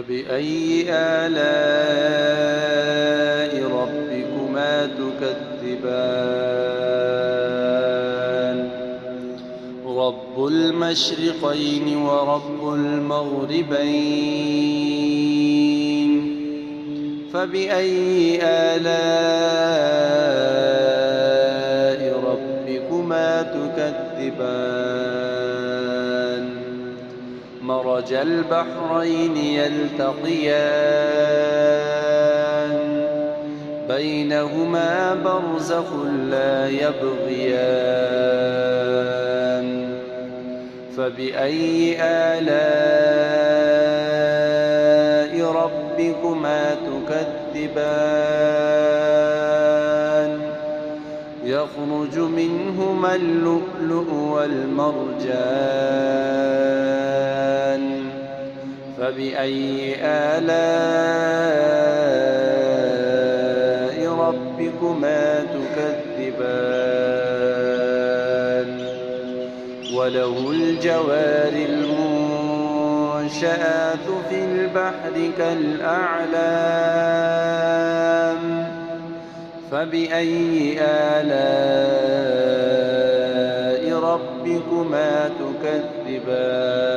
فبأي آلاء ربكما تكذبان رب المشرقين ورب المغربين فبأي آلاء ربكما تكذبان مرج البحرين يلتقيان بينهما برزخ لا يبغيان فبأي آلاء ربكما تكذبان يخرج منهما اللؤلؤ والمرجان فبأي آلاء ربكما تكذبان وله الجوار المنشآت في البحر كالأعلام فبأي آلاء ربكما تكذبان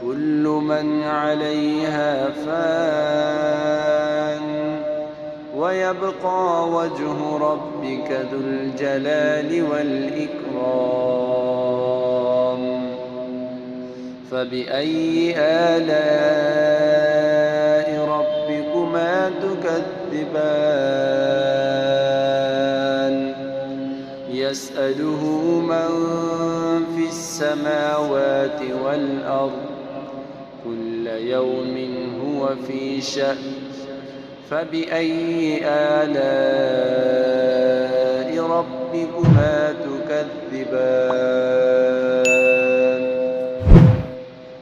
كل من عليها فان ويبقى وجه ربك ذو الجلال والإكرام فبأي آلاء ربكما تكذبان يسأله من في السماوات والأرض كل يوم هو في شأن فبأي آلاء ربكما تكذبان